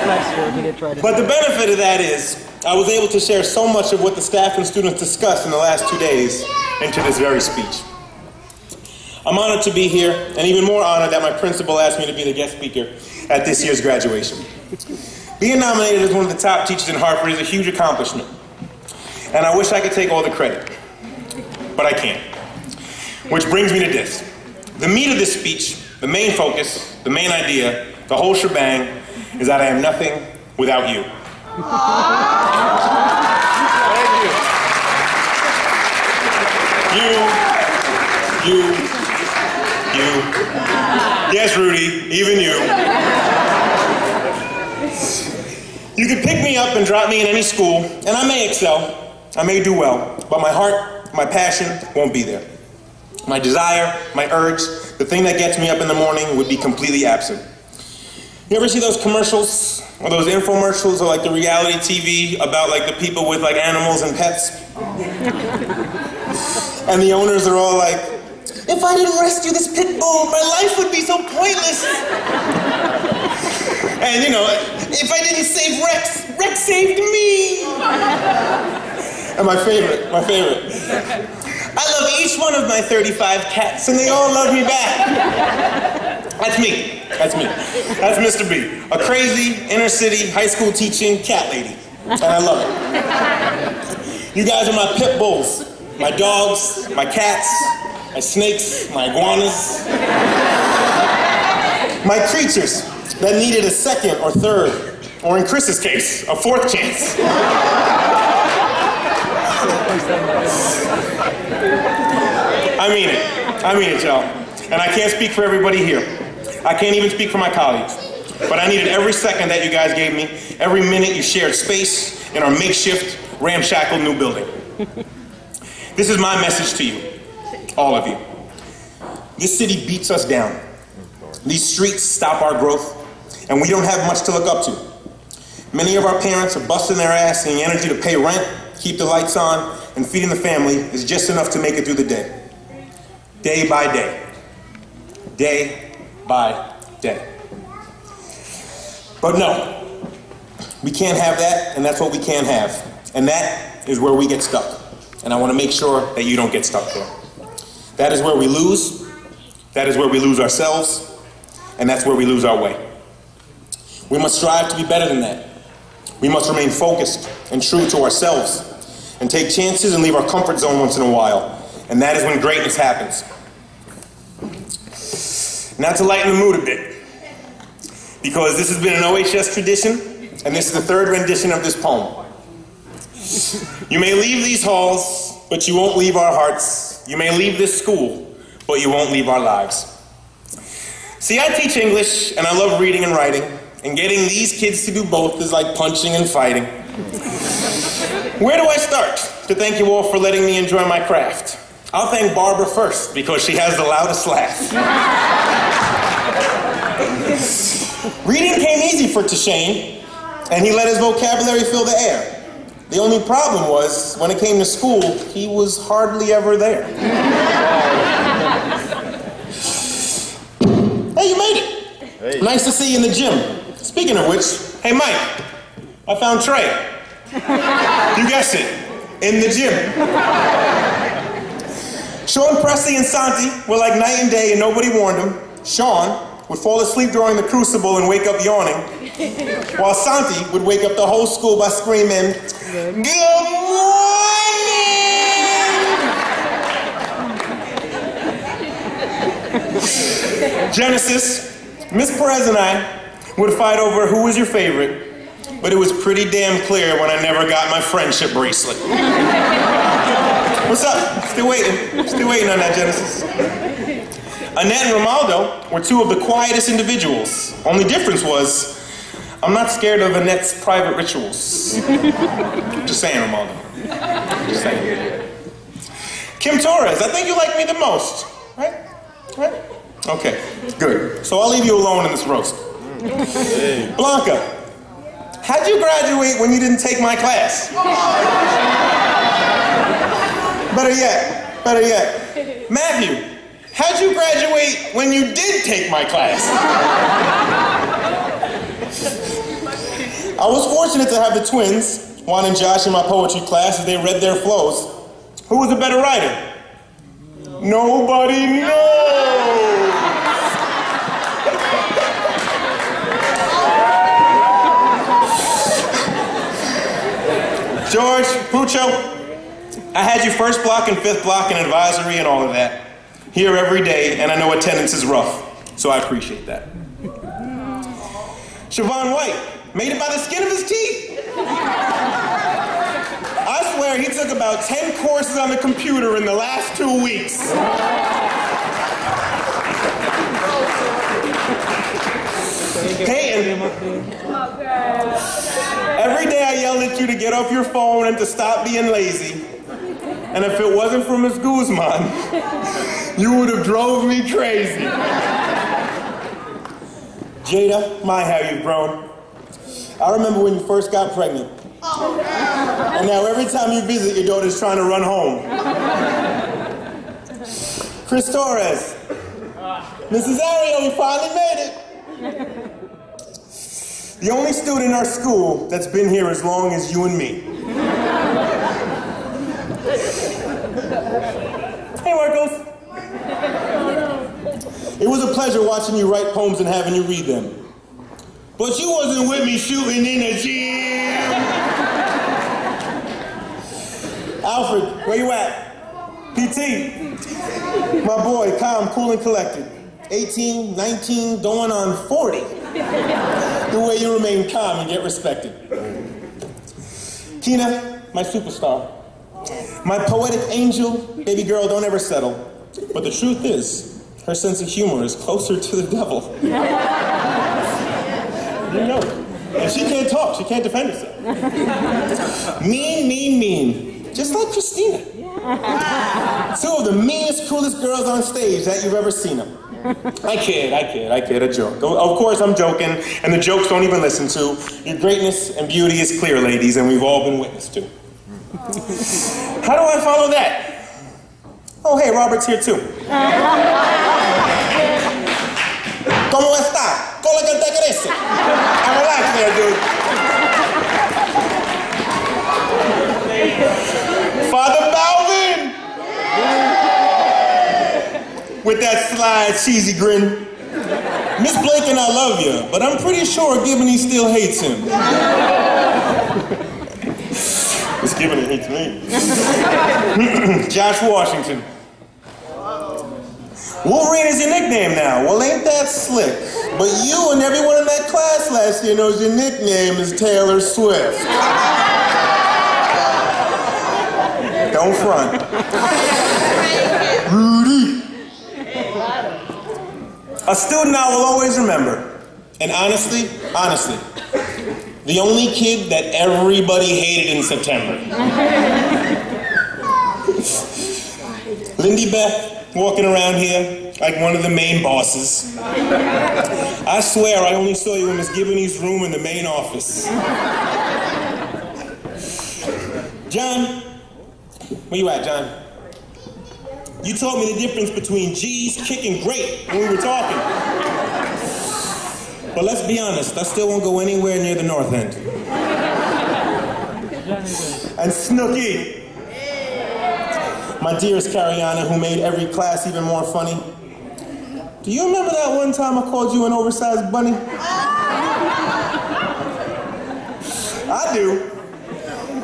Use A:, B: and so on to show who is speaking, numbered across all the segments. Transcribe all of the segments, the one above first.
A: But the benefit of that is I was able to share so much of what the staff and students discussed in the last 2 days into this very speech. I'm honored to be here, and even more honored that my principal asked me to be the guest speaker at this year's graduation. Being nominated as one of the top teachers in Hartford is a huge accomplishment, and I wish I could take all the credit, but I can't. Which brings me to this. The meat of this speech, the main focus, the main idea, the whole shebang, is that I am nothing without you. Thank you. You. Yes, Rudy, even you. You could pick me up and drop me in any school, and I may excel, I may do well, but my heart, my passion won't be there. My desire, my urge, the thing that gets me up in the morning would be completely absent. You ever see those commercials, or those infomercials, or like the reality TV about like the people with like animals and pets? And the owners are all like, if I didn't rescue this pit bull, my life would be so pointless. And you know, if I didn't save Rex, Rex saved me. And my favorite. I love each one of my 35 cats, and they all love me back. That's me. That's Mr. B, a crazy inner city high school teaching cat lady, and I love it. You guys are my pit bulls, my dogs, my cats, my snakes, my iguanas, my creatures that needed a second or third, or in Chris's case, a fourth chance. I mean it, y'all. And I can't speak for everybody here. I can't even speak for my colleagues. But I needed every second that you guys gave me, every minute you shared space in our makeshift, ramshackle new building. This is my message to you, all of you. This city beats us down. These streets stop our growth, and we don't have much to look up to. Many of our parents are busting their ass, and the energy to pay rent, keep the lights on, and feeding the family is just enough to make it through the day. Day by day. Day by day. But no, we can't have that, and that's what we can't have. And that is where we get stuck. And I want to make sure that you don't get stuck there. That is where we lose. That is where we lose ourselves. And that's where we lose our way. We must strive to be better than that. We must remain focused and true to ourselves and take chances and leave our comfort zone once in a while. And that is when greatness happens. Now to lighten the mood a bit, because this has been an OHS tradition, and this is the third rendition of this poem. You may leave these halls, but you won't leave our hearts. You may leave this school, but you won't leave our lives. See, I teach English, and I love reading and writing, and getting these kids to do both is like punching and fighting. Where do I start to thank you all for letting me enjoy my craft? I'll thank Barbara first, because she has the loudest laugh. Reading came easy for Tashane, and he let his vocabulary fill the air. The only problem was, when it came to school, he was hardly ever there. Hey, you made it. Hey. Nice to see you in the gym. Speaking of which, hey Mike, I found Trey. You guessed it, in the gym. Sean, Presley, and Santi were like night and day, and nobody warned him. Sean would fall asleep during the crucible and wake up yawning, while Santi would wake up the whole school by screaming, "Good morning!" Genesis, Miss Perez and I would fight over who was your favorite, but it was pretty damn clear when I never got my friendship bracelet. What's up? Still waiting on that, Genesis. Annette and Romaldo were two of the quietest individuals. Only difference was, I'm not scared of Annette's private rituals. Just saying, Romaldo. Just saying. Kim Torres, I think you like me the most, right? Right? Okay, good. So I'll leave you alone in this roast. Hey. Blanca, how'd you graduate when you didn't take my class? Better yet. Matthew, how'd you graduate when you did take my class? I was fortunate to have the twins, Juan and Josh, in my poetry class as they read their flows. Who was a better writer? Nobody knows. George, Pucho, I had you first block and fifth block and advisory and all of that. Here every day, and I know attendance is rough, so I appreciate that. Siobhan White made it by the skin of his teeth. I swear he took about 10 courses on the computer in the last 2 weeks. Peyton, every day I yelled at you to get off your phone and to stop being lazy. And if it wasn't for Miss Guzman, you would have drove me crazy. Jada, my, how you've grown. I remember when you first got pregnant. And now every time you visit, your daughter's trying to run home. Chris Torres. Mrs. Ariel, we finally made it. The only student in our school that's been here as long as you and me. Hey, Marcos. It was a pleasure watching you write poems and having you read them. But you wasn't with me shooting in the gym. Alfred, where you at? PT. My boy, calm, cool, and collected. 18, 19, going on 40. The way you remain calm and get respected. Kina, my superstar. My poetic angel, baby girl, don't ever settle. But the truth is, her sense of humor is closer to the devil. You know, and she can't talk, she can't defend herself. Mean, mean, mean. Just like Christina. Two of the meanest, coolest girls on stage that you've ever seen them. I kid, a joke. Of course I'm joking, and the jokes don't even listen to. Your greatness and beauty is clear, ladies, and we've all been witness to. How do I follow that? Oh, hey, Robert's here too. ¿Cómo está? ¿Cómo que te crece? I'm relaxed there, dude. Father Balvin! With that sly, cheesy grin. Miss Blake and I love you, but I'm pretty sure Gibney still hates him. Miss Gibney hates me. Josh Washington. Wolverine is your nickname now. Well, ain't that slick? But you and everyone in that class last year knows your nickname is Taylor Swift. Don't front. Rudy. A student I will always remember. And honestly, the only kid that everybody hated in September. Lindy Beth. Walking around here like one of the main bosses. I swear I only saw you in Miss Gibney's room in the main office. John, where you at, John? You taught me the difference between G's, kick, and great when we were talking. But let's be honest, I still won't go anywhere near the North End. And Snooky. My dearest Cariana, who made every class even more funny. Do you remember that one time I called you an oversized bunny? I do.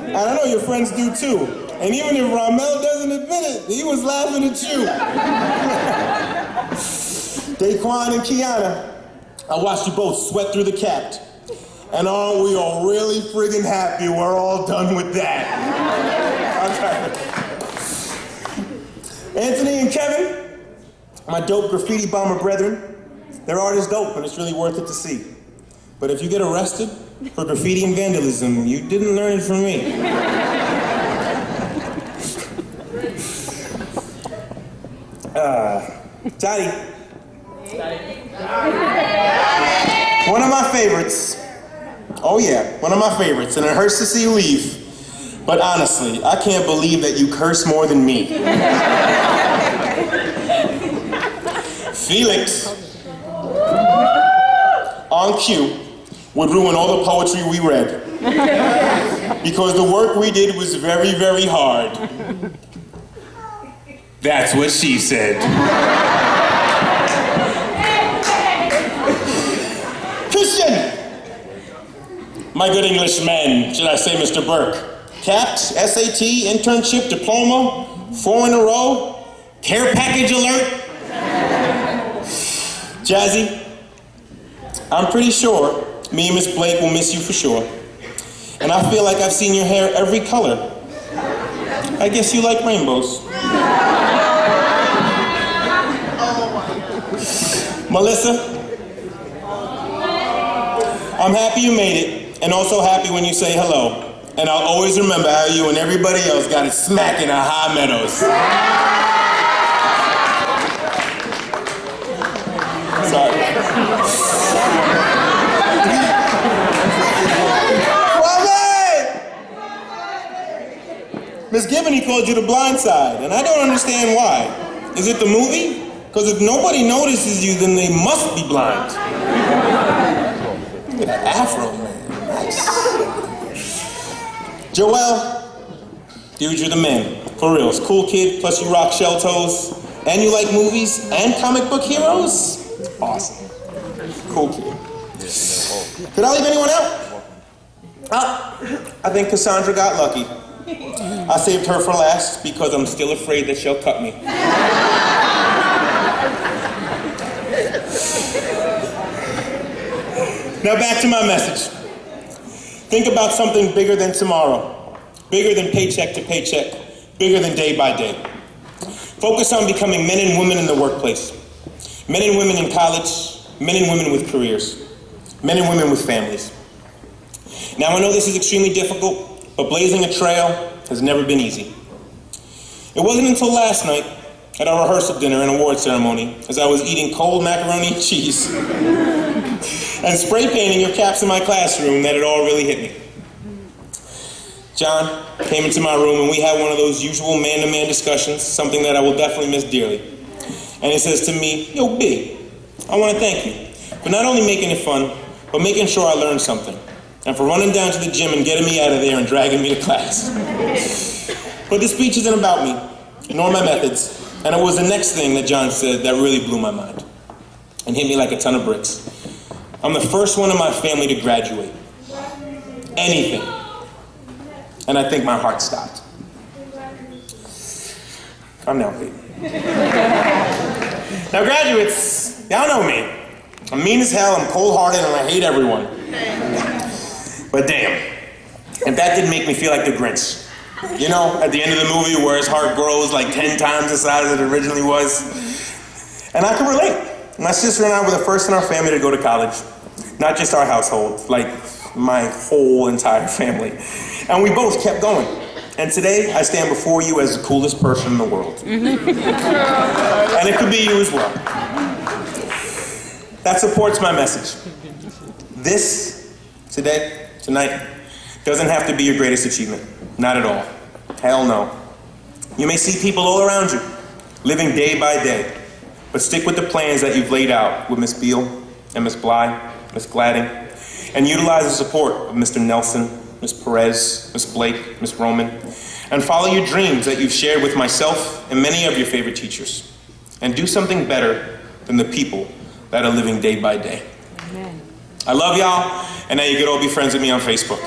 A: And I know your friends do too. And even if Ramel doesn't admit it, he was laughing at you. Daquan and Kiana, I watched you both sweat through the cat. And aren't we all really friggin' happy we're all done with that? Okay. Anthony and Kevin, my dope graffiti bomber brethren, their art is dope and it's really worth it to see. But if you get arrested for graffiti and vandalism, you didn't learn it from me. Johnny. One of my favorites. Oh yeah, one of my favorites, and it hurts to see you leave. But honestly, I can't believe that you curse more than me. Felix. On cue. would ruin all the poetry we read. Because the work we did was very, very hard. That's what she said. Christian! My good Englishman, should I say Mr. Burke, capped, SAT, internship, diploma, 4 in a row, care package alert. Jazzy, I'm pretty sure me and Miss Blake will miss you for sure. And I feel like I've seen your hair every color. I guess you like rainbows. Melissa, I'm happy you made it, and also happy when you say hello. And I'll always remember how you and everybody else got it smack in our high meadows. Sorry. Miss Gibbon, he called you the blind side, and I don't understand why. Is it the movie? Because if nobody notices you, then they must be blind. Look at that afro, man. Nice. Joel, dude, you're the man. For real. Cool kid, plus you rock shell toes, and you like movies and comic book heroes? Awesome. Cool kid. Did I leave anyone out? I think Cassandra got lucky. I saved her for last because I'm still afraid that she'll cut me. Now back to my message. Think about something bigger than tomorrow, bigger than paycheck to paycheck, bigger than day by day. Focus on becoming men and women in the workplace, men and women in college, men and women with careers, men and women with families. Now I know this is extremely difficult, but blazing a trail has never been easy. It wasn't until last night at our rehearsal dinner and award ceremony, as I was eating cold macaroni and cheese and spray painting your caps in my classroom, that it all really hit me. John came into my room and we had one of those usual man-to-man discussions, something that I will definitely miss dearly. And he says to me, "Yo, B, I want to thank you for not only making it fun, but making sure I learned something. And for running down to the gym and getting me out of there and dragging me to class. But this speech isn't about me, nor my methods. And it was the next thing that John said that really blew my mind and hit me like a ton of bricks. I'm the first one in my family to graduate. Anything. And I think my heart stopped. I'm now paid. Now graduates, y'all know me. I'm mean as hell, I'm cold-hearted, and I hate everyone. But damn, if that didn't make me feel like the Grinch. You know, at the end of the movie where his heart grows like 10 times the size it originally was. And I can relate. My sister and I were the first in our family to go to college. Not just our household, like my whole entire family. And we both kept going. And today, I stand before you as the coolest person in the world. And it could be you as well. That supports my message. This, today, tonight, doesn't have to be your greatest achievement. Not at all. Hell no. You may see people all around you, living day by day, but stick with the plans that you've laid out with Miss Beal and Miss Bly, Miss Gladding, and utilize the support of Mr. Nelson, Miss Perez, Miss Blake, Miss Roman, and follow your dreams that you've shared with myself and many of your favorite teachers. And do something better than the people that are living day by day. Amen. I love y'all, and now you can all be friends with me on Facebook.